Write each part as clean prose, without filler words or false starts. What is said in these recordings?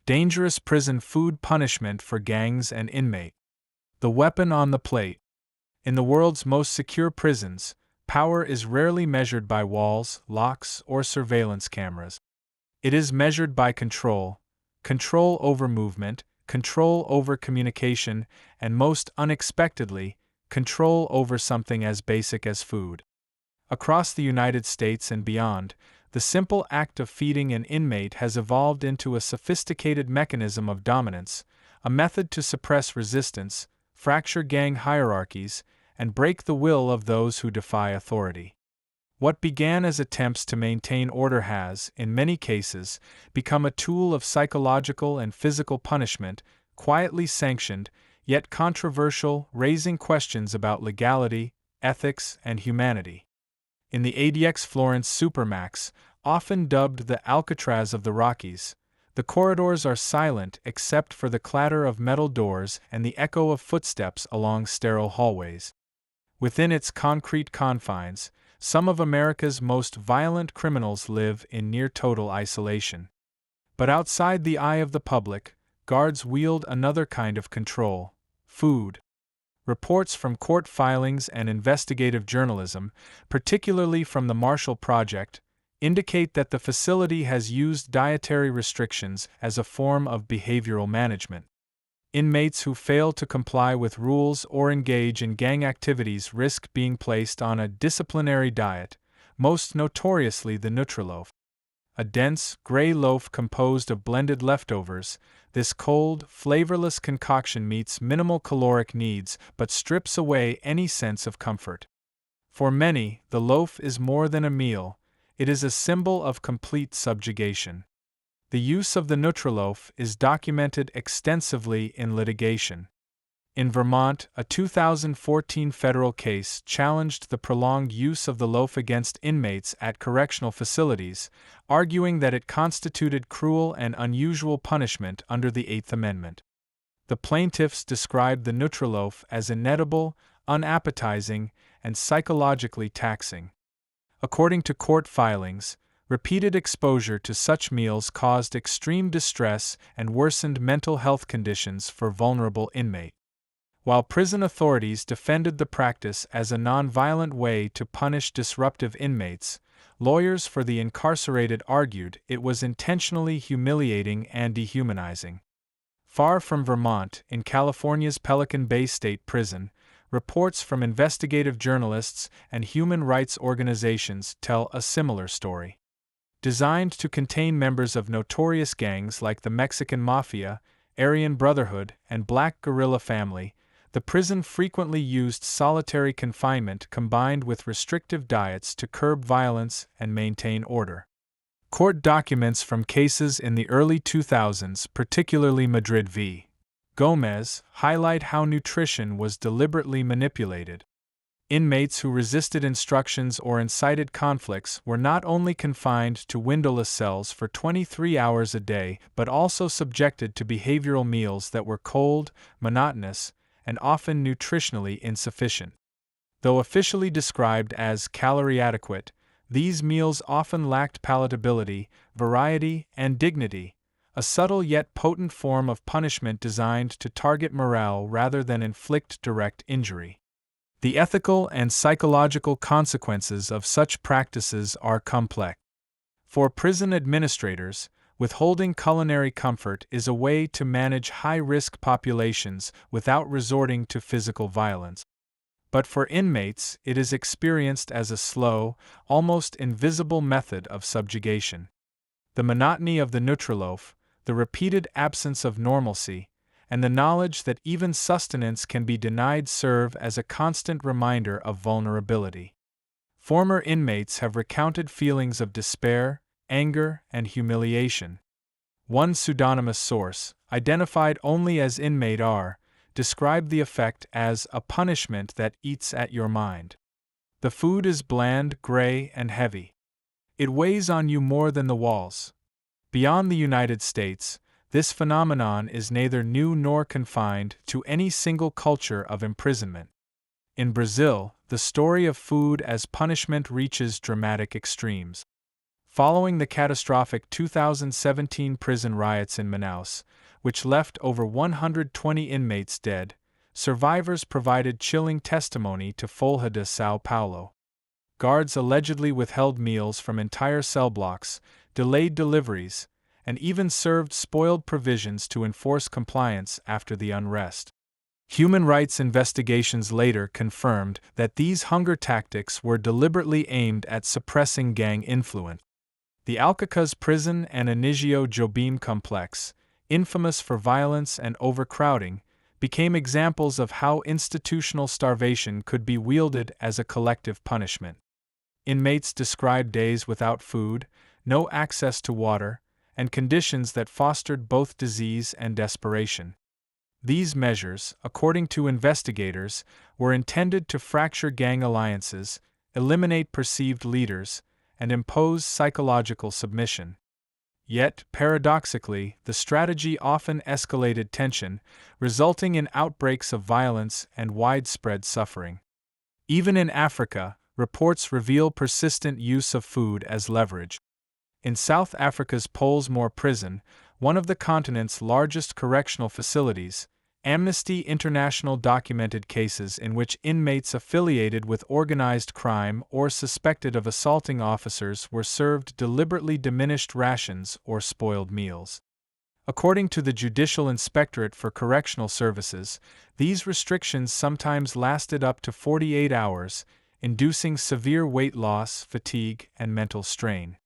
Dangerous prison food punishment for gangs and inmate. The weapon on the plate. In the world's most secure prisons, power is rarely measured by walls, locks, or surveillance cameras. It is measured by control over movement, control over communication, and most unexpectedly, control over something as basic as food. Across the United States and beyond, the simple act of feeding an inmate has evolved into a sophisticated mechanism of dominance, a method to suppress resistance, fracture gang hierarchies, and break the will of those who defy authority. What began as attempts to maintain order has, in many cases, become a tool of psychological and physical punishment, quietly sanctioned, yet controversial, raising questions about legality, ethics, and humanity. In the ADX Florence Supermax, often dubbed the Alcaçuz of the Rockies, the corridors are silent except for the clatter of metal doors and the echo of footsteps along sterile hallways. Within its concrete confines, some of America's most violent criminals live in near-total isolation. But outside the eye of the public, guards wield another kind of control: food. Reports from court filings and investigative journalism, particularly from the Marshall Project, indicate that the facility has used dietary restrictions as a form of behavioral management. Inmates who fail to comply with rules or engage in gang activities risk being placed on a disciplinary diet, most notoriously the Nutraloaf. A dense, gray loaf composed of blended leftovers, this cold, flavorless concoction meets minimal caloric needs but strips away any sense of comfort. For many, the loaf is more than a meal, it is a symbol of complete subjugation. The use of the Nutraloaf is documented extensively in litigation. In Vermont, a 2014 federal case challenged the prolonged use of the loaf against inmates at correctional facilities, arguing that it constituted cruel and unusual punishment under the Eighth Amendment. The plaintiffs described the Nutraloaf as inedible, unappetizing, and psychologically taxing. According to court filings, repeated exposure to such meals caused extreme distress and worsened mental health conditions for vulnerable inmates. While prison authorities defended the practice as a nonviolent way to punish disruptive inmates, lawyers for the incarcerated argued it was intentionally humiliating and dehumanizing. Far from Vermont, in California's Pelican Bay State Prison, reports from investigative journalists and human rights organizations tell a similar story. Designed to contain members of notorious gangs like the Mexican Mafia, Aryan Brotherhood, and Black Guerrilla Family, the prison frequently used solitary confinement combined with restrictive diets to curb violence and maintain order. Court documents from cases in the early 2000s, particularly Madrid v. Gomez, highlight how nutrition was deliberately manipulated. Inmates who resisted instructions or incited conflicts were not only confined to windowless cells for 23 hours a day but also subjected to behavioral meals that were cold, monotonous, and often nutritionally insufficient. Though officially described as calorie adequate, these meals often lacked palatability, variety, and dignity, a subtle yet potent form of punishment designed to target morale rather than inflict direct injury. The ethical and psychological consequences of such practices are complex. For prison administrators, withholding culinary comfort is a way to manage high-risk populations without resorting to physical violence. But for inmates, it is experienced as a slow, almost invisible method of subjugation. The monotony of the Nutraloaf, the repeated absence of normalcy, and the knowledge that even sustenance can be denied serve as a constant reminder of vulnerability. Former inmates have recounted feelings of despair, anger, and humiliation. One pseudonymous source, identified only as Inmate R, described the effect as a punishment that eats at your mind. The food is bland, gray, and heavy. It weighs on you more than the walls. Beyond the United States, this phenomenon is neither new nor confined to any single culture of imprisonment. In Brazil, the story of food as punishment reaches dramatic extremes. Following the catastrophic 2017 prison riots in Manaus, which left over 120 inmates dead, survivors provided chilling testimony to Folha de São Paulo. Guards allegedly withheld meals from entire cell blocks, delayed deliveries, and even served spoiled provisions to enforce compliance after the unrest. Human rights investigations later confirmed that these hunger tactics were deliberately aimed at suppressing gang influence. The Alcaçuz prison and Anísio Jobim complex, infamous for violence and overcrowding, became examples of how institutional starvation could be wielded as a collective punishment. Inmates described days without food, no access to water, and conditions that fostered both disease and desperation. These measures, according to investigators, were intended to fracture gang alliances, eliminate perceived leaders, and impose psychological submission. Yet, paradoxically, the strategy often escalated tension, resulting in outbreaks of violence and widespread suffering. Even in Africa, reports reveal persistent use of food as leverage. In South Africa's Pollsmoor prison, one of the continent's largest correctional facilities, Amnesty International documented cases in which inmates affiliated with organized crime or suspected of assaulting officers were served deliberately diminished rations or spoiled meals. According to the Judicial Inspectorate for Correctional Services, these restrictions sometimes lasted up to 48 hours, inducing severe weight loss, fatigue, and mental strain.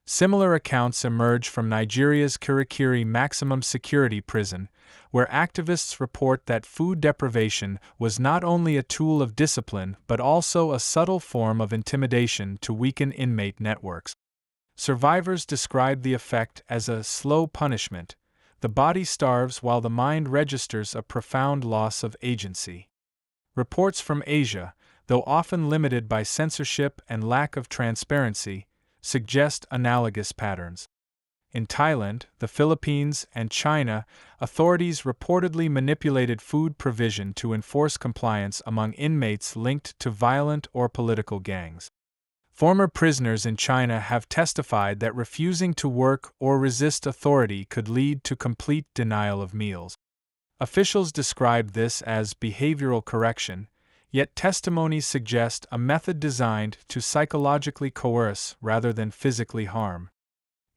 Similar accounts emerge from Nigeria's Kirikiri maximum security prison, where activists report that food deprivation was not only a tool of discipline but also a subtle form of intimidation to weaken inmate networks. Survivors describe the effect as a slow punishment. The body starves while the mind registers a profound loss of agency. Reports from Asia, though often limited by censorship and lack of transparency, suggest analogous patterns. In Thailand, the Philippines, and China, authorities reportedly manipulated food provision to enforce compliance among inmates linked to violent or political gangs. Former prisoners in China have testified that refusing to work or resist authority could lead to complete denial of meals. Officials describe this as behavioral correction, yet testimonies suggest a method designed to psychologically coerce rather than physically harm.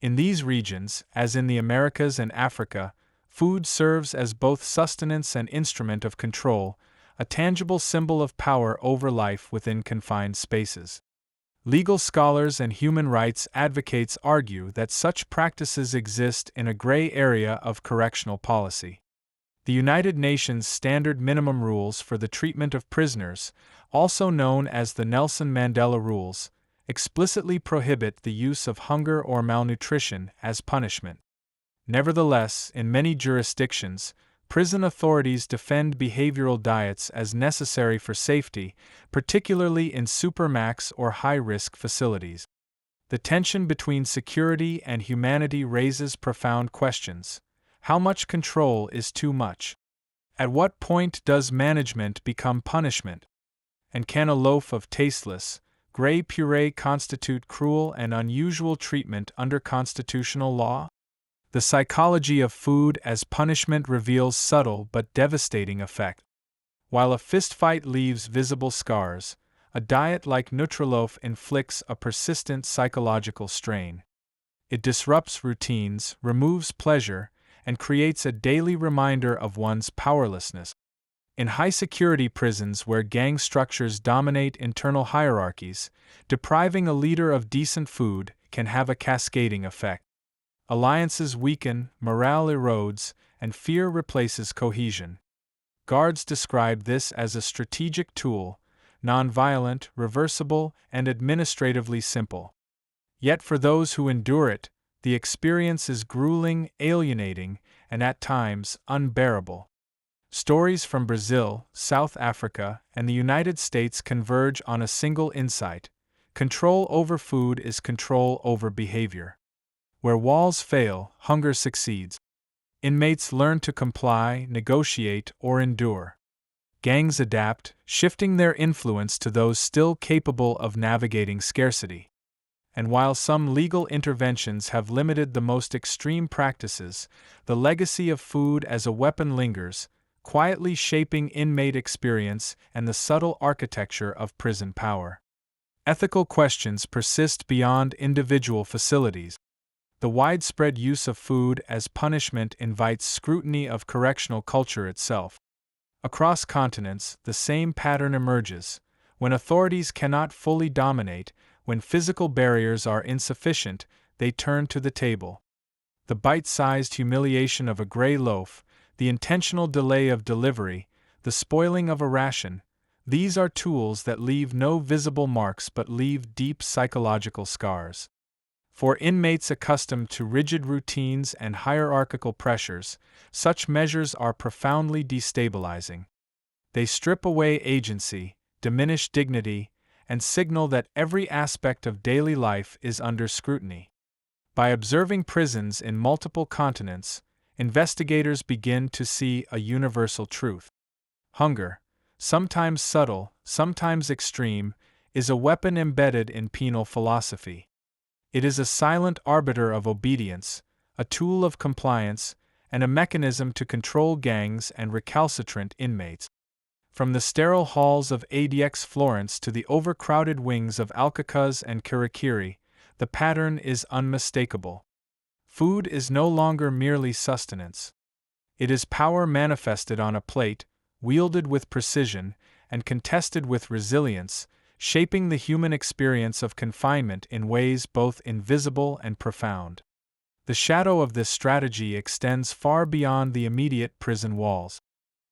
In these regions, as in the Americas and Africa, food serves as both sustenance and instrument of control, a tangible symbol of power over life within confined spaces. Legal scholars and human rights advocates argue that such practices exist in a gray area of correctional policy. The United Nations Standard Minimum Rules for the Treatment of Prisoners, also known as the Nelson Mandela Rules, explicitly prohibit the use of hunger or malnutrition as punishment. Nevertheless, in many jurisdictions, prison authorities defend behavioral diets as necessary for safety, particularly in Supermax or high-risk facilities. The tension between security and humanity raises profound questions. How much control is too much? At what point does management become punishment? And can a loaf of tasteless, gray puree constitute cruel and unusual treatment under constitutional law? The psychology of food as punishment reveals subtle but devastating effects. While a fistfight leaves visible scars, a diet like Nutraloaf inflicts a persistent psychological strain. It disrupts routines, removes pleasure, and creates a daily reminder of one's powerlessness. In high-security prisons where gang structures dominate internal hierarchies, depriving a leader of decent food can have a cascading effect. Alliances weaken, morale erodes, and fear replaces cohesion. Guards describe this as a strategic tool, non-violent, reversible, and administratively simple. Yet for those who endure it, the experience is grueling, alienating, and at times unbearable. Stories from Brazil, South Africa, and the United States converge on a single insight: control over food is control over behavior. Where walls fail, hunger succeeds. Inmates learn to comply, negotiate, or endure. Gangs adapt, shifting their influence to those still capable of navigating scarcity. And while some legal interventions have limited the most extreme practices, the legacy of food as a weapon lingers, quietly shaping inmate experience and the subtle architecture of prison power. Ethical questions persist beyond individual facilities. The widespread use of food as punishment invites scrutiny of correctional culture itself. Across continents, the same pattern emerges. When authorities cannot fully dominate, when physical barriers are insufficient, they turn to the table. The bite-sized humiliation of a gray loaf, the intentional delay of delivery, the spoiling of a ration, these are tools that leave no visible marks but leave deep psychological scars. For inmates accustomed to rigid routines and hierarchical pressures, such measures are profoundly destabilizing. They strip away agency, diminish dignity, and signal that every aspect of daily life is under scrutiny. By observing prisons in multiple continents, investigators begin to see a universal truth. Hunger, sometimes subtle, sometimes extreme, is a weapon embedded in penal philosophy. It is a silent arbiter of obedience, a tool of compliance, and a mechanism to control gangs and recalcitrant inmates. From the sterile halls of ADX Florence to the overcrowded wings of Alcaçuz and Kirikiri, the pattern is unmistakable. Food is no longer merely sustenance. It is power manifested on a plate, wielded with precision, and contested with resilience, shaping the human experience of confinement in ways both invisible and profound. The shadow of this strategy extends far beyond the immediate prison walls.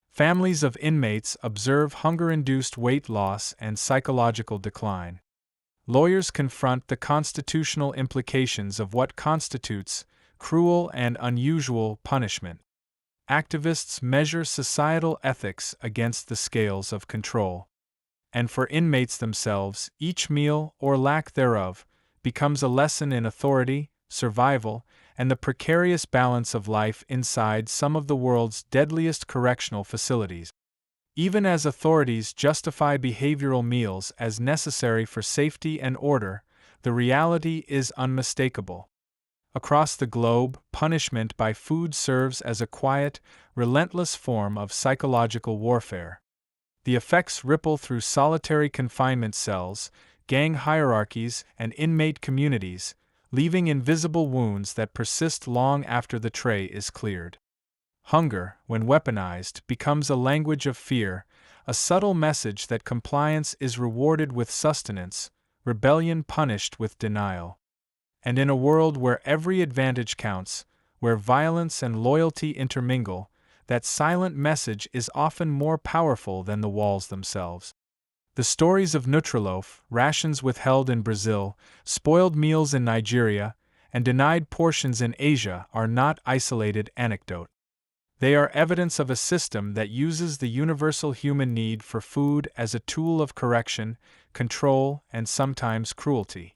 Families of inmates observe hunger-induced weight loss and psychological decline. Lawyers confront the constitutional implications of what constitutes cruel and unusual punishment. Activists measure societal ethics against the scales of control. And for inmates themselves, each meal, or lack thereof, becomes a lesson in authority, survival, and the precarious balance of life inside some of the world's deadliest correctional facilities. Even as authorities justify behavioral meals as necessary for safety and order, the reality is unmistakable. Across the globe, punishment by food serves as a quiet, relentless form of psychological warfare. The effects ripple through solitary confinement cells, gang hierarchies, and inmate communities, leaving invisible wounds that persist long after the tray is cleared. Hunger, when weaponized, becomes a language of fear, a subtle message that compliance is rewarded with sustenance, rebellion punished with denial. And in a world where every advantage counts, where violence and loyalty intermingle, that silent message is often more powerful than the walls themselves. The stories of Nutraloaf, rations withheld in Brazil, spoiled meals in Nigeria, and denied portions in Asia are not isolated anecdote. They are evidence of a system that uses the universal human need for food as a tool of correction, control, and sometimes cruelty.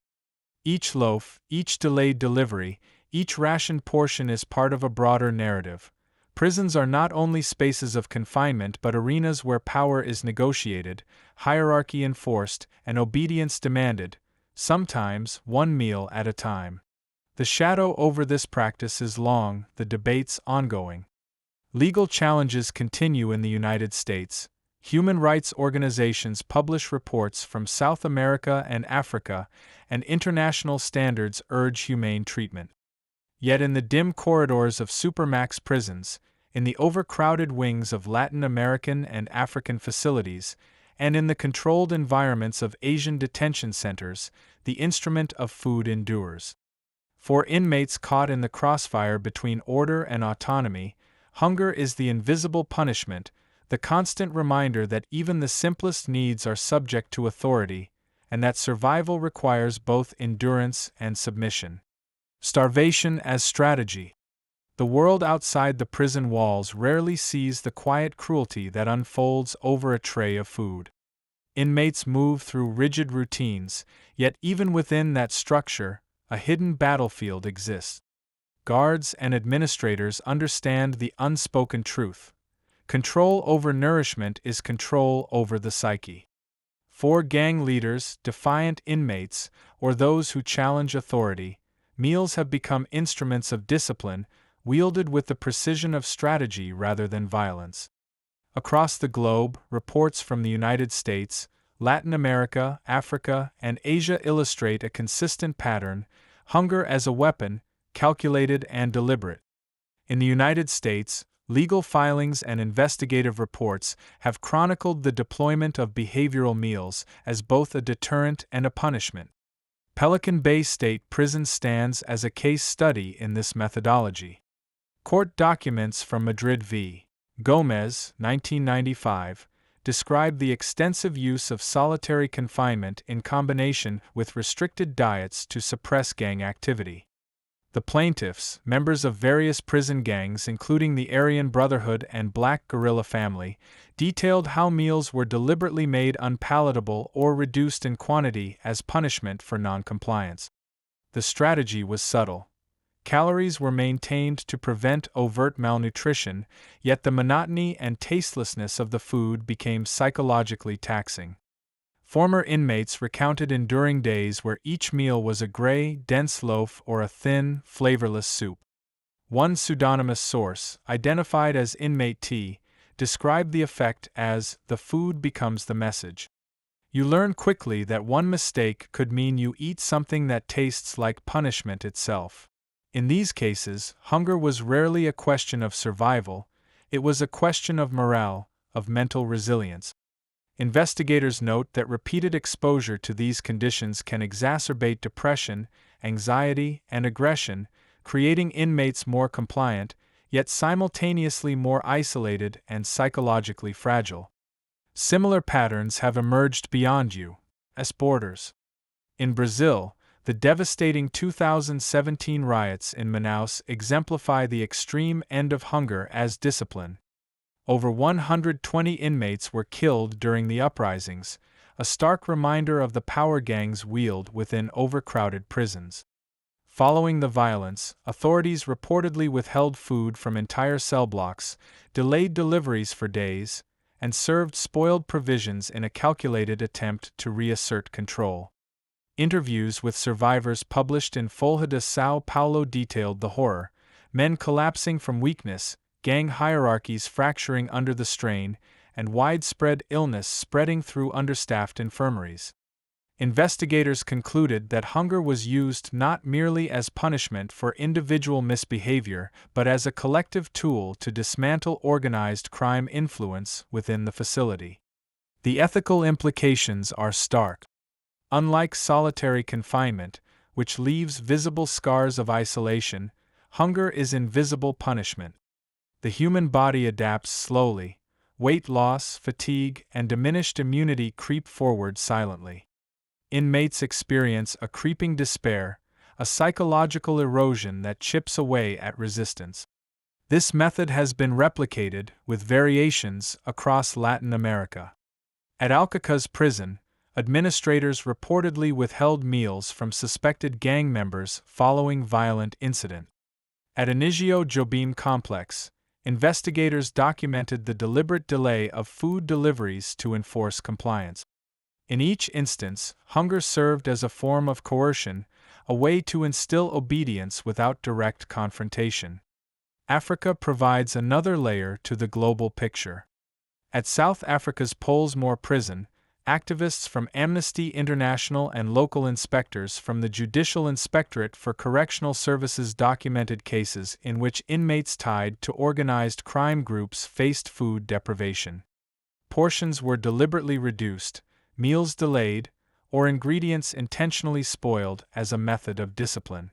Each loaf, each delayed delivery, each rationed portion is part of a broader narrative. Prisons are not only spaces of confinement but arenas where power is negotiated, hierarchy enforced, and obedience demanded, sometimes one meal at a time. The shadow over this practice is long, the debates ongoing. Legal challenges continue in the United States. Human rights organizations publish reports from South America and Africa, and international standards urge humane treatment. Yet in the dim corridors of Supermax prisons, in the overcrowded wings of Latin American and African facilities, and in the controlled environments of Asian detention centers, the instrument of food endures. For inmates caught in the crossfire between order and autonomy, hunger is the invisible punishment, the constant reminder that even the simplest needs are subject to authority, and that survival requires both endurance and submission. Starvation as strategy. The world outside the prison walls rarely sees the quiet cruelty that unfolds over a tray of food. Inmates move through rigid routines, yet even within that structure, a hidden battlefield exists. Guards and administrators understand the unspoken truth. Control over nourishment is control over the psyche. For gang leaders, defiant inmates, or those who challenge authority, meals have become instruments of discipline, wielded with the precision of strategy rather than violence. Across the globe, reports from the United States, Latin America, Africa, and Asia illustrate a consistent pattern: hunger as a weapon, calculated and deliberate. In the United States, legal filings and investigative reports have chronicled the deployment of behavioral meals as both a deterrent and a punishment. Pelican Bay State Prison stands as a case study in this methodology. Court documents from Madrid v. Gomez, 1995, describe the extensive use of solitary confinement in combination with restricted diets to suppress gang activity. The plaintiffs, members of various prison gangs including the Aryan Brotherhood and Black Guerrilla Family, detailed how meals were deliberately made unpalatable or reduced in quantity as punishment for noncompliance. The strategy was subtle. Calories were maintained to prevent overt malnutrition, yet the monotony and tastelessness of the food became psychologically taxing. Former inmates recounted enduring days where each meal was a gray, dense loaf or a thin, flavorless soup. One pseudonymous source, identified as Inmate T, described the effect as, "The food becomes the message." You learn quickly that one mistake could mean you eat something that tastes like punishment itself. In these cases, hunger was rarely a question of survival, it was a question of morale, of mental resilience. Investigators note that repeated exposure to these conditions can exacerbate depression, anxiety, and aggression, creating inmates more compliant, yet simultaneously more isolated and psychologically fragile. Similar patterns have emerged beyond U.S. borders. In Brazil, the devastating 2017 riots in Manaus exemplify the extreme end of hunger as discipline. Over 120 inmates were killed during the uprisings, a stark reminder of the power gangs wield within overcrowded prisons. Following the violence, authorities reportedly withheld food from entire cell blocks, delayed deliveries for days, and served spoiled provisions in a calculated attempt to reassert control. Interviews with survivors published in Folha de São Paulo detailed the horror: men collapsing from weakness, gang hierarchies fracturing under the strain, and widespread illness spreading through understaffed infirmaries. Investigators concluded that hunger was used not merely as punishment for individual misbehavior, but as a collective tool to dismantle organized crime influence within the facility. The ethical implications are stark. Unlike solitary confinement, which leaves visible scars of isolation, hunger is invisible punishment. The human body adapts slowly. Weight loss, fatigue, and diminished immunity creep forward silently. Inmates experience a creeping despair, a psychological erosion that chips away at resistance. This method has been replicated, with variations, across Latin America. At Alcaçuz prison, administrators reportedly withheld meals from suspected gang members following violent incident. At Anísio Jobim complex, investigators documented the deliberate delay of food deliveries to enforce compliance. In each instance, hunger served as a form of coercion, a way to instill obedience without direct confrontation. Africa provides another layer to the global picture. At South Africa's Pollsmoor prison, activists from Amnesty International and local inspectors from the Judicial Inspectorate for Correctional Services documented cases in which inmates tied to organized crime groups faced food deprivation. Portions were deliberately reduced, meals delayed, or ingredients intentionally spoiled as a method of discipline.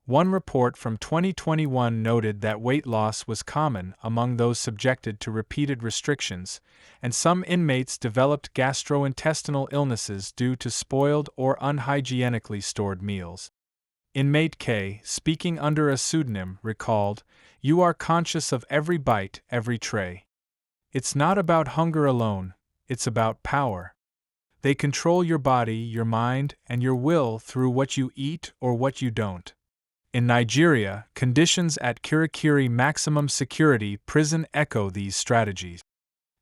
One report from 2021 noted that weight loss was common among those subjected to repeated restrictions, and some inmates developed gastrointestinal illnesses due to spoiled or unhygienically stored meals. Inmate K, speaking under a pseudonym, recalled, "You are conscious of every bite, every tray. It's not about hunger alone, it's about power. They control your body, your mind, and your will through what you eat or what you don't." In Nigeria, conditions at Kirikiri maximum security prison echo these strategies.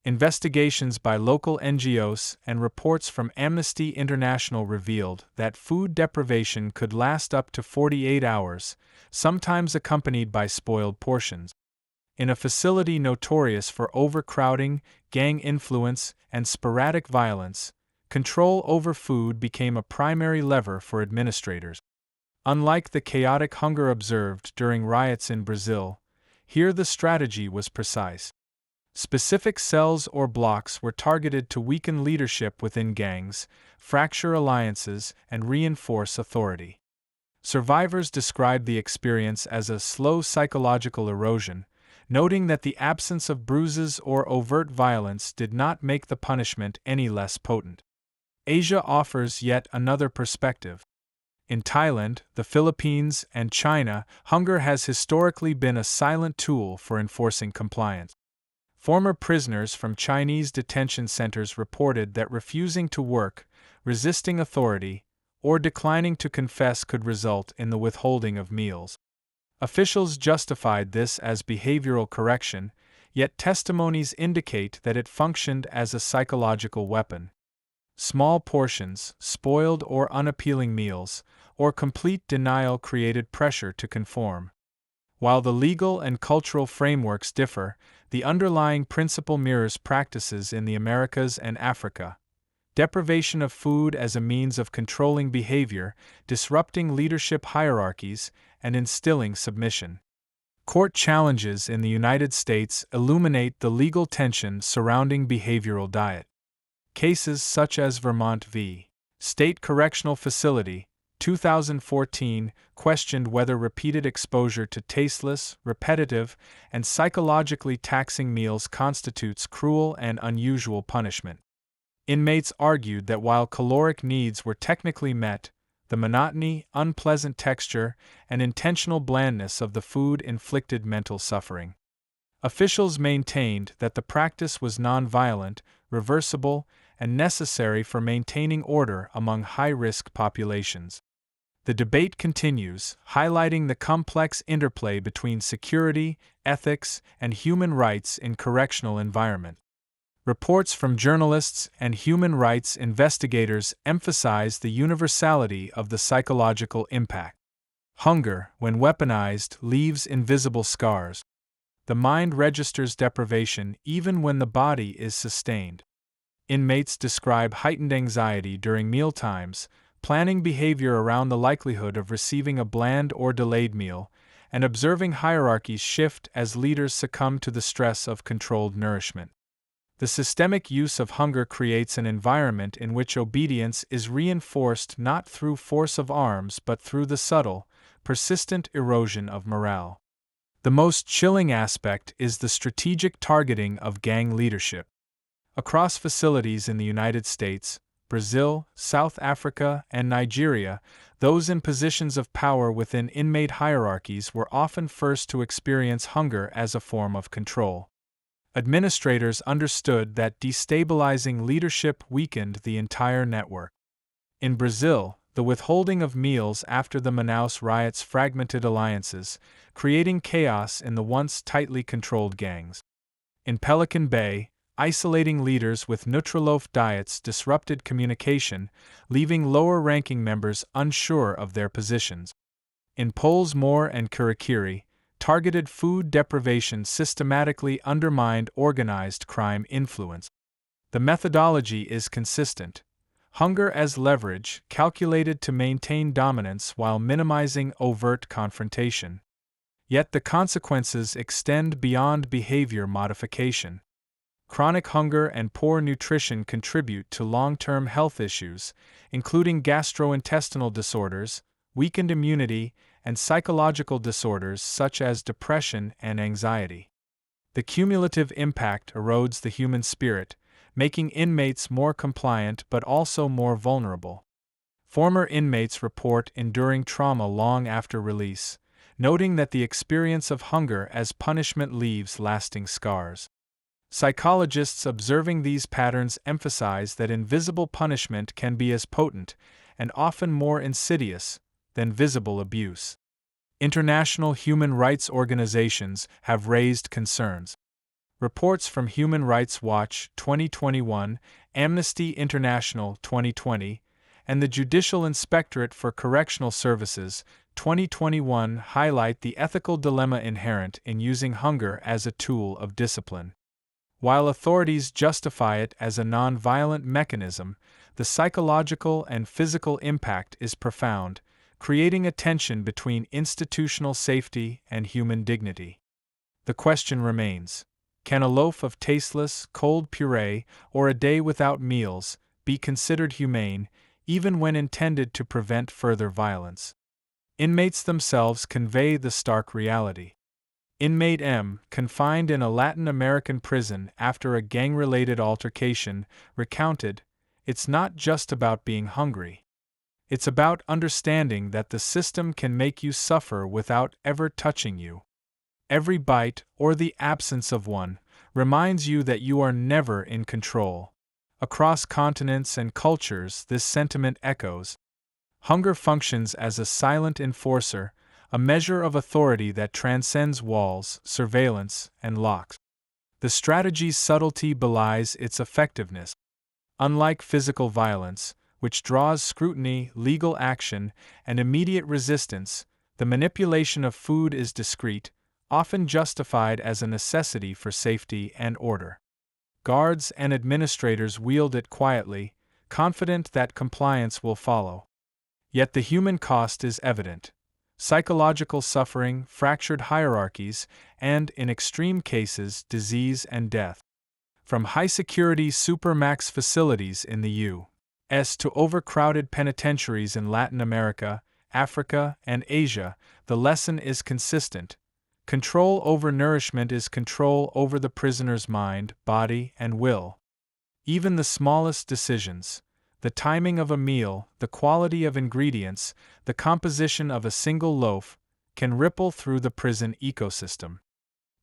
Investigations by local NGOs and reports from Amnesty International revealed that food deprivation could last up to 48 hours, sometimes accompanied by spoiled portions. In a facility notorious for overcrowding, gang influence, and sporadic violence, control over food became a primary lever for administrators. Unlike the chaotic hunger observed during riots in Brazil, here the strategy was precise. Specific cells or blocks were targeted to weaken leadership within gangs, fracture alliances, and reinforce authority. Survivors described the experience as a slow psychological erosion, noting that the absence of bruises or overt violence did not make the punishment any less potent. Asia offers yet another perspective. In Thailand, the Philippines, and China, hunger has historically been a silent tool for enforcing compliance. Former prisoners from Chinese detention centers reported that refusing to work, resisting authority, or declining to confess could result in the withholding of meals. Officials justified this as behavioral correction, yet testimonies indicate that it functioned as a psychological weapon. Small portions, spoiled or unappealing meals, or complete denial created pressure to conform. While the legal and cultural frameworks differ, the underlying principle mirrors practices in the Americas and Africa. Deprivation of food as a means of controlling behavior, disrupting leadership hierarchies, and instilling submission. Court challenges in the United States illuminate the legal tension surrounding behavioral diet. Cases such as Vermont v. State Correctional Facility, 2014, questioned whether repeated exposure to tasteless, repetitive, and psychologically taxing meals constitutes cruel and unusual punishment. Inmates argued that while caloric needs were technically met, the monotony, unpleasant texture, and intentional blandness of the food inflicted mental suffering. Officials maintained that the practice was nonviolent, reversible, and necessary for maintaining order among high-risk populations. The debate continues, highlighting the complex interplay between security, ethics, and human rights in correctional environment. Reports from journalists and human rights investigators emphasize the universality of the psychological impact. Hunger, when weaponized, leaves invisible scars. The mind registers deprivation even when the body is sustained. Inmates describe heightened anxiety during mealtimes, planning behavior around the likelihood of receiving a bland or delayed meal, and observing hierarchies shift as leaders succumb to the stress of controlled nourishment. The systemic use of hunger creates an environment in which obedience is reinforced not through force of arms but through the subtle, persistent erosion of morale. The most chilling aspect is the strategic targeting of gang leadership. Across facilities in the United States, Brazil, South Africa, and Nigeria, those in positions of power within inmate hierarchies were often first to experience hunger as a form of control. Administrators understood that destabilizing leadership weakened the entire network. In Brazil, the withholding of meals after the Manaus riots fragmented alliances, creating chaos in the once tightly controlled gangs. In Pelican Bay, isolating leaders with Nutraloaf diets disrupted communication, leaving lower-ranking members unsure of their positions. In Pollsmoor and Kirikiri, targeted food deprivation systematically undermined organized crime influence. The methodology is consistent. Hunger as leverage, calculated to maintain dominance while minimizing overt confrontation. Yet the consequences extend beyond behavior modification. Chronic hunger and poor nutrition contribute to long-term health issues, including gastrointestinal disorders, weakened immunity, and psychological disorders such as depression and anxiety. The cumulative impact erodes the human spirit, making inmates more compliant but also more vulnerable. Former inmates report enduring trauma long after release, noting that the experience of hunger as punishment leaves lasting scars. Psychologists observing these patterns emphasize that invisible punishment can be as potent, and often more insidious, than visible abuse. International human rights organizations have raised concerns. Reports from Human Rights Watch 2021, Amnesty International 2020, and the Judicial Inspectorate for Correctional Services 2021 highlight the ethical dilemma inherent in using hunger as a tool of discipline. While authorities justify it as a non-violent mechanism, the psychological and physical impact is profound, creating a tension between institutional safety and human dignity. The question remains: can a loaf of tasteless, cold puree or a day without meals be considered humane, even when intended to prevent further violence? Inmates themselves convey the stark reality. Inmate M, confined in a Latin American prison after a gang-related altercation, recounted, "It's not just about being hungry. It's about understanding that the system can make you suffer without ever touching you. Every bite, or the absence of one, reminds you that you are never in control." Across continents and cultures, this sentiment echoes. Hunger functions as a silent enforcer, a measure of authority that transcends walls, surveillance, and locks. The strategy's subtlety belies its effectiveness. Unlike physical violence, which draws scrutiny, legal action, and immediate resistance, the manipulation of food is discreet, often justified as a necessity for safety and order. Guards and administrators wield it quietly, confident that compliance will follow. Yet the human cost is evident: psychological suffering, fractured hierarchies, and, in extreme cases, disease and death. From high-security Supermax facilities in the U.S. to overcrowded penitentiaries in Latin America, Africa, and Asia, the lesson is consistent. Control over nourishment is control over the prisoner's mind, body, and will. Even the smallest decisions, the timing of a meal, the quality of ingredients, the composition of a single loaf, can ripple through the prison ecosystem.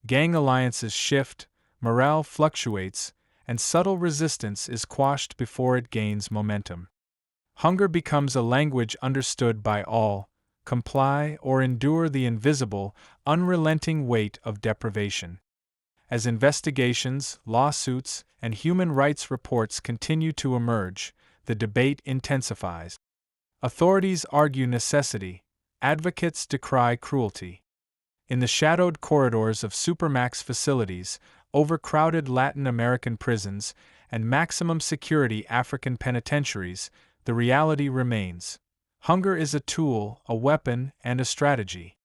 Gang alliances shift, morale fluctuates, and subtle resistance is quashed before it gains momentum. Hunger becomes a language understood by all: comply or endure the invisible, unrelenting weight of deprivation. As investigations, lawsuits, and human rights reports continue to emerge, the debate intensifies. Authorities argue necessity, advocates decry cruelty. In the shadowed corridors of Supermax facilities, overcrowded Latin American prisons, and maximum security African penitentiaries, the reality remains: hunger is a tool, a weapon, and a strategy.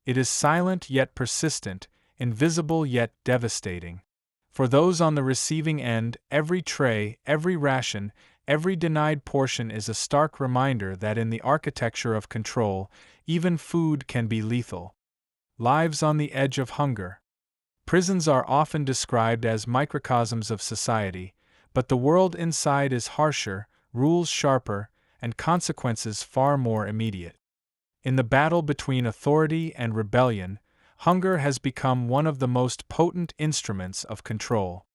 It is silent yet persistent, invisible yet devastating. For those on the receiving end, every tray, every ration, every denied portion is a stark reminder that in the architecture of control, even food can be lethal. Lives on the edge of hunger. Prisons are often described as microcosms of society, but the world inside is harsher, rules sharper, and consequences far more immediate. In the battle between authority and rebellion, hunger has become one of the most potent instruments of control.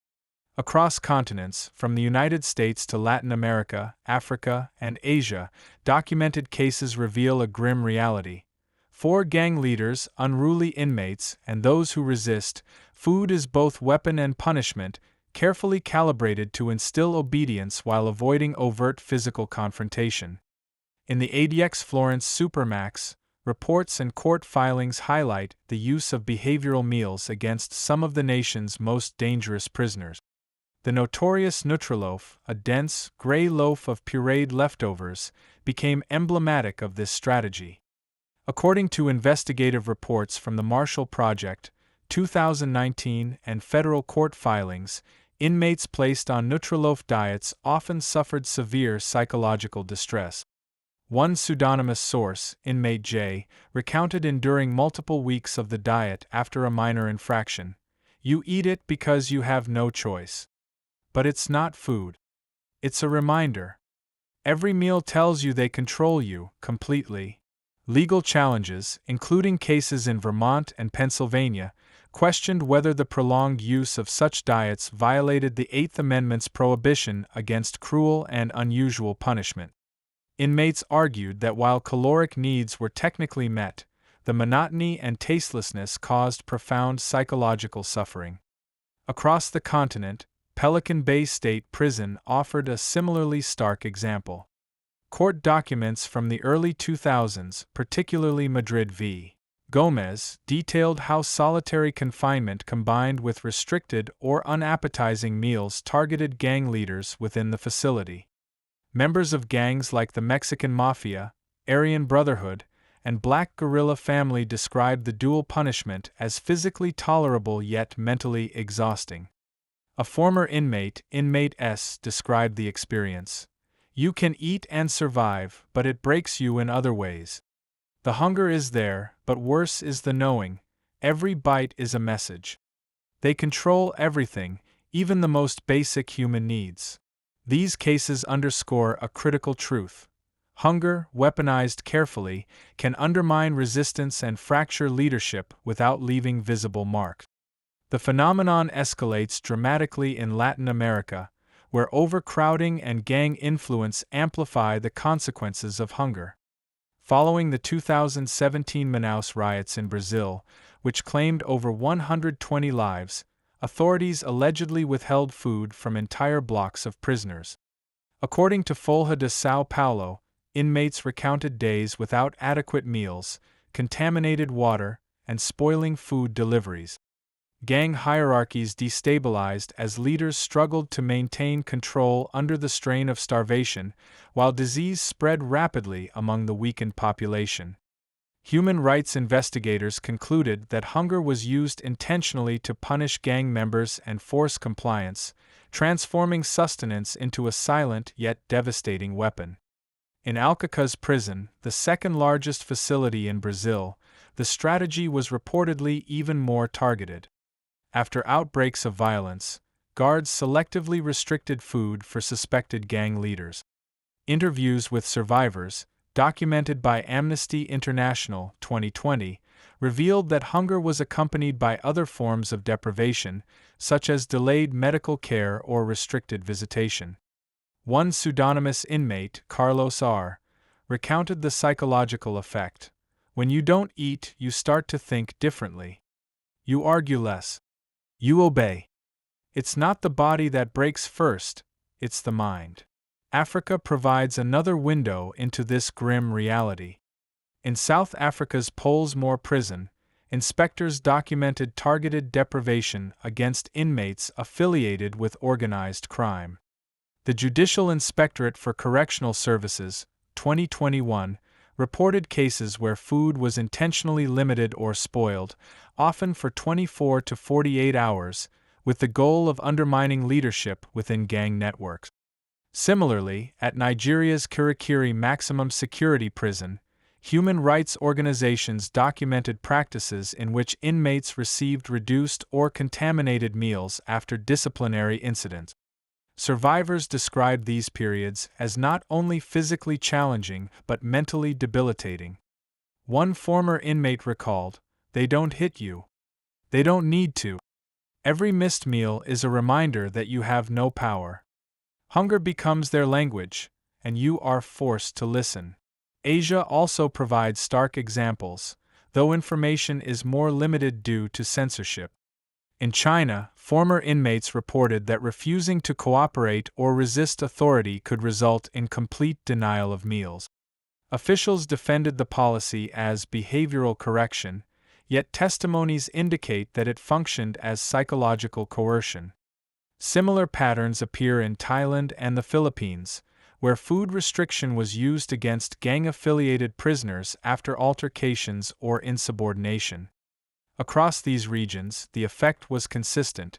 Across continents, from the United States to Latin America, Africa, and Asia, documented cases reveal a grim reality. For gang leaders, unruly inmates, and those who resist, food is both weapon and punishment, carefully calibrated to instill obedience while avoiding overt physical confrontation. In the ADX Florence Supermax, reports and court filings highlight the use of behavioral meals against some of the nation's most dangerous prisoners. The notorious Nutraloaf, a dense, gray loaf of pureed leftovers, became emblematic of this strategy. According to investigative reports from the Marshall Project, 2019, and federal court filings, inmates placed on Nutraloaf diets often suffered severe psychological distress. One pseudonymous source, Inmate J, recounted enduring multiple weeks of the diet after a minor infraction. "You eat it because you have no choice. But it's not food. It's a reminder. Every meal tells you they control you, completely." Legal challenges, including cases in Vermont and Pennsylvania, questioned whether the prolonged use of such diets violated the Eighth Amendment's prohibition against cruel and unusual punishment. Inmates argued that while caloric needs were technically met, the monotony and tastelessness caused profound psychological suffering. Across the continent, Pelican Bay State Prison offered a similarly stark example. Court documents from the early 2000s, particularly Madrid v. Gomez, detailed how solitary confinement combined with restricted or unappetizing meals targeted gang leaders within the facility. Members of gangs like the Mexican Mafia, Aryan Brotherhood, and Black Guerrilla Family described the dual punishment as physically tolerable yet mentally exhausting. A former inmate, Inmate S, described the experience. You can eat and survive, but it breaks you in other ways. The hunger is there, but worse is the knowing. Every bite is a message. They control everything, even the most basic human needs. These cases underscore a critical truth. Hunger, weaponized carefully, can undermine resistance and fracture leadership without leaving visible marks. The phenomenon escalates dramatically in Latin America, where overcrowding and gang influence amplify the consequences of hunger. Following the 2017 Manaus riots in Brazil, which claimed over 120 lives, authorities allegedly withheld food from entire blocks of prisoners. According to Folha de São Paulo, inmates recounted days without adequate meals, contaminated water, and spoiling food deliveries. Gang hierarchies destabilized as leaders struggled to maintain control under the strain of starvation, while disease spread rapidly among the weakened population. Human rights investigators concluded that hunger was used intentionally to punish gang members and force compliance, transforming sustenance into a silent yet devastating weapon. In Alcaçuz prison, the second largest facility in Brazil, the strategy was reportedly even more targeted. After outbreaks of violence, guards selectively restricted food for suspected gang leaders. Interviews with survivors, documented by Amnesty International 2020, revealed that hunger was accompanied by other forms of deprivation, such as delayed medical care or restricted visitation. One pseudonymous inmate, Carlos R., recounted the psychological effect. When you don't eat, you start to think differently. You argue less. You obey. It's not the body that breaks first, it's the mind. Africa provides another window into this grim reality. In South Africa's Pollsmoor prison, inspectors documented targeted deprivation against inmates affiliated with organized crime. The Judicial Inspectorate for Correctional Services, 2021, reported cases where food was intentionally limited or spoiled, often for 24 to 48 hours, with the goal of undermining leadership within gang networks. Similarly, at Nigeria's Kirikiri maximum security prison, human rights organizations documented practices in which inmates received reduced or contaminated meals after disciplinary incidents. Survivors described these periods as not only physically challenging but mentally debilitating. One former inmate recalled, "They don't hit you. They don't need to. Every missed meal is a reminder that you have no power. Hunger becomes their language, and you are forced to listen." Asia also provides stark examples, though information is more limited due to censorship. In China, former inmates reported that refusing to cooperate or resist authority could result in complete denial of meals. Officials defended the policy as behavioral correction, yet testimonies indicate that it functioned as psychological coercion. Similar patterns appear in Thailand and the Philippines, where food restriction was used against gang-affiliated prisoners after altercations or insubordination. Across these regions, the effect was consistent.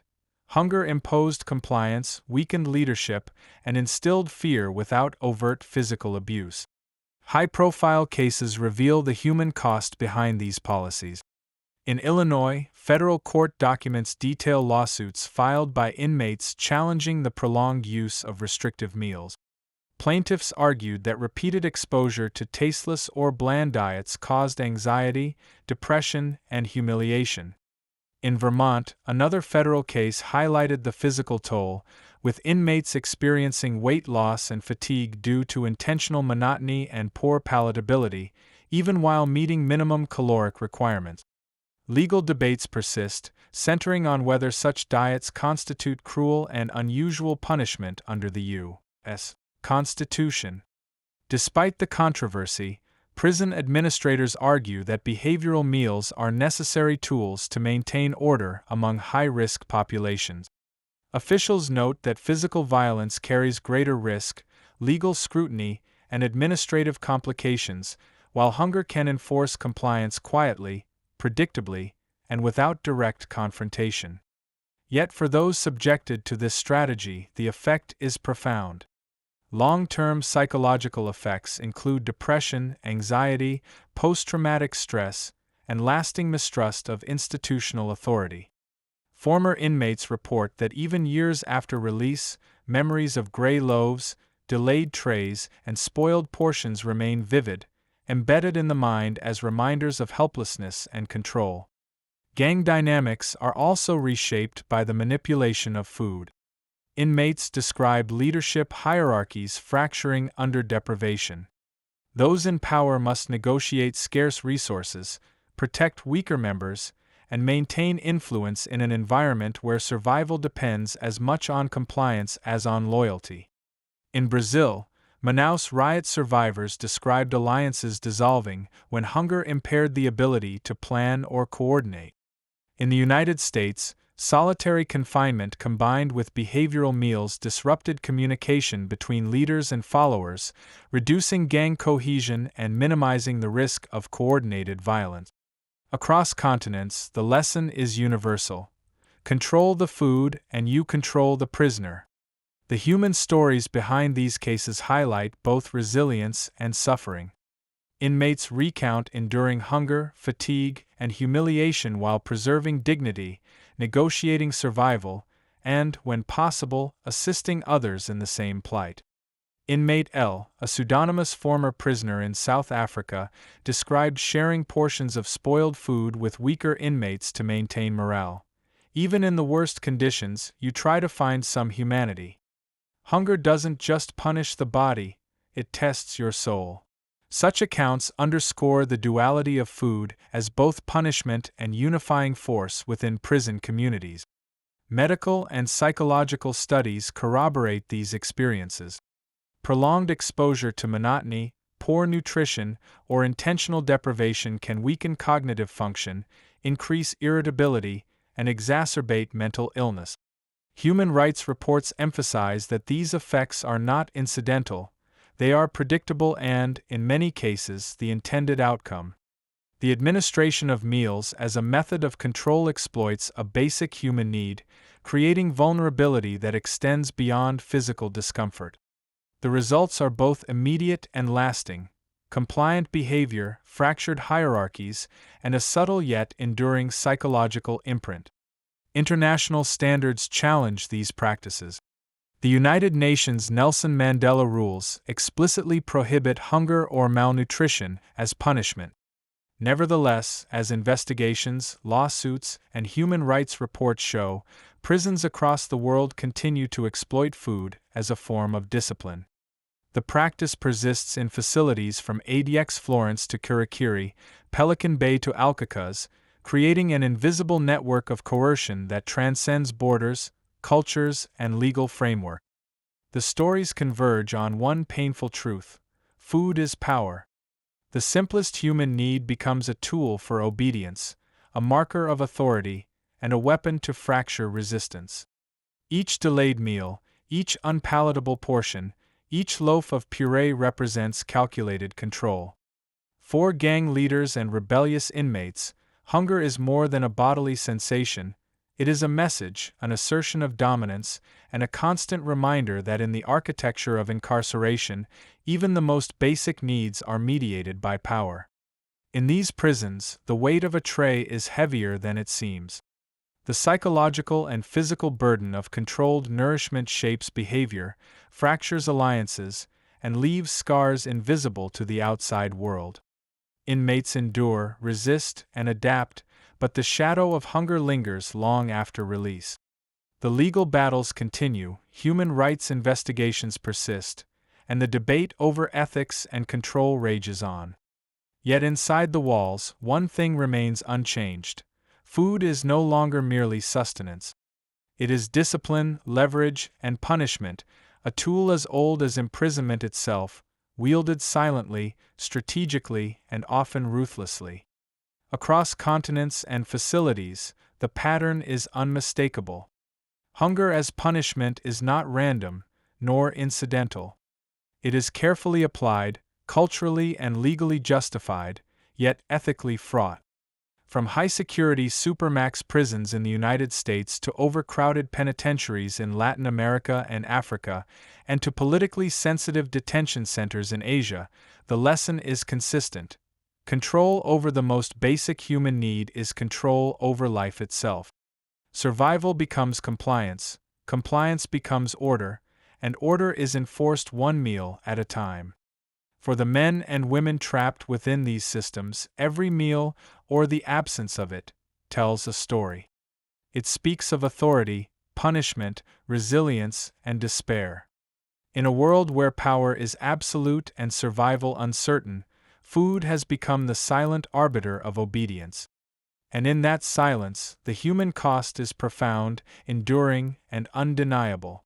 Hunger imposed compliance, weakened leadership, and instilled fear without overt physical abuse. High-profile cases reveal the human cost behind these policies. In Illinois, federal court documents detail lawsuits filed by inmates challenging the prolonged use of restrictive meals. Plaintiffs argued that repeated exposure to tasteless or bland diets caused anxiety, depression, and humiliation. In Vermont, another federal case highlighted the physical toll, with inmates experiencing weight loss and fatigue due to intentional monotony and poor palatability, even while meeting minimum caloric requirements. Legal debates persist, centering on whether such diets constitute cruel and unusual punishment under the U.S. Constitution. Despite the controversy, prison administrators argue that behavioral meals are necessary tools to maintain order among high-risk populations. Officials note that physical violence carries greater risk, legal scrutiny, and administrative complications, while hunger can enforce compliance quietly, predictably, and without direct confrontation. Yet for those subjected to this strategy, the effect is profound. Long-term psychological effects include depression, anxiety, post-traumatic stress, and lasting mistrust of institutional authority. Former inmates report that even years after release, memories of gray loaves, delayed trays, and spoiled portions remain vivid, embedded in the mind as reminders of helplessness and control. Gang dynamics are also reshaped by the manipulation of food. Inmates describe leadership hierarchies fracturing under deprivation. Those in power must negotiate scarce resources, protect weaker members, and maintain influence in an environment where survival depends as much on compliance as on loyalty. In Brazil, Manaus riot survivors described alliances dissolving when hunger impaired the ability to plan or coordinate. In the United States, solitary confinement combined with behavioral meals disrupted communication between leaders and followers, reducing gang cohesion and minimizing the risk of coordinated violence. Across continents, the lesson is universal. Control the food and you control the prisoner. The human stories behind these cases highlight both resilience and suffering. Inmates recount enduring hunger, fatigue, and humiliation while preserving dignity, negotiating survival, and, when possible, assisting others in the same plight. Inmate L, a pseudonymous former prisoner in South Africa, described sharing portions of spoiled food with weaker inmates to maintain morale. Even in the worst conditions, you try to find some humanity. Hunger doesn't just punish the body, it tests your soul. Such accounts underscore the duality of food as both punishment and unifying force within prison communities. Medical and psychological studies corroborate these experiences. Prolonged exposure to monotony, poor nutrition, or intentional deprivation can weaken cognitive function, increase irritability, and exacerbate mental illness. Human rights reports emphasize that these effects are not incidental. They are predictable and, in many cases, the intended outcome. The administration of meals as a method of control exploits a basic human need, creating vulnerability that extends beyond physical discomfort. The results are both immediate and lasting: compliant behavior, fractured hierarchies, and a subtle yet enduring psychological imprint. International standards challenge these practices. The United Nations Nelson Mandela rules explicitly prohibit hunger or malnutrition as punishment. Nevertheless, as investigations, lawsuits, and human rights reports show, prisons across the world continue to exploit food as a form of discipline. The practice persists in facilities from ADX Florence to Kirikiri, Pelican Bay to Alcaçuz, creating an invisible network of coercion that transcends borders, cultures, and legal framework. The stories converge on one painful truth: food is power. The simplest human need becomes a tool for obedience, a marker of authority, and a weapon to fracture resistance. Each delayed meal, each unpalatable portion, each loaf of puree represents calculated control. For gang leaders and rebellious inmates, hunger is more than a bodily sensation. It is a message, an assertion of dominance, and a constant reminder that in the architecture of incarceration, even the most basic needs are mediated by power. In these prisons, the weight of a tray is heavier than it seems. The psychological and physical burden of controlled nourishment shapes behavior, fractures alliances, and leaves scars invisible to the outside world. Inmates endure, resist, and adapt, but the shadow of hunger lingers long after release. The legal battles continue, human rights investigations persist, and the debate over ethics and control rages on. Yet inside the walls, one thing remains unchanged: Food is no longer merely sustenance. It is discipline, leverage, and punishment, a tool as old as imprisonment itself, wielded silently, strategically, and often ruthlessly. Across continents and facilities, the pattern is unmistakable. Hunger as punishment is not random, nor incidental. It is carefully applied, culturally and legally justified, yet ethically fraught. From high-security Supermax prisons in the United States to overcrowded penitentiaries in Latin America and Africa, and to politically sensitive detention centers in Asia, the lesson is consistent. Control over the most basic human need is control over life itself. Survival becomes compliance, compliance becomes order, and order is enforced one meal at a time. For the men and women trapped within these systems, every meal, or the absence of it, tells a story. It speaks of authority, punishment, resilience, and despair. In a world where power is absolute and survival uncertain, food has become the silent arbiter of obedience. And in that silence, the human cost is profound, enduring, and undeniable.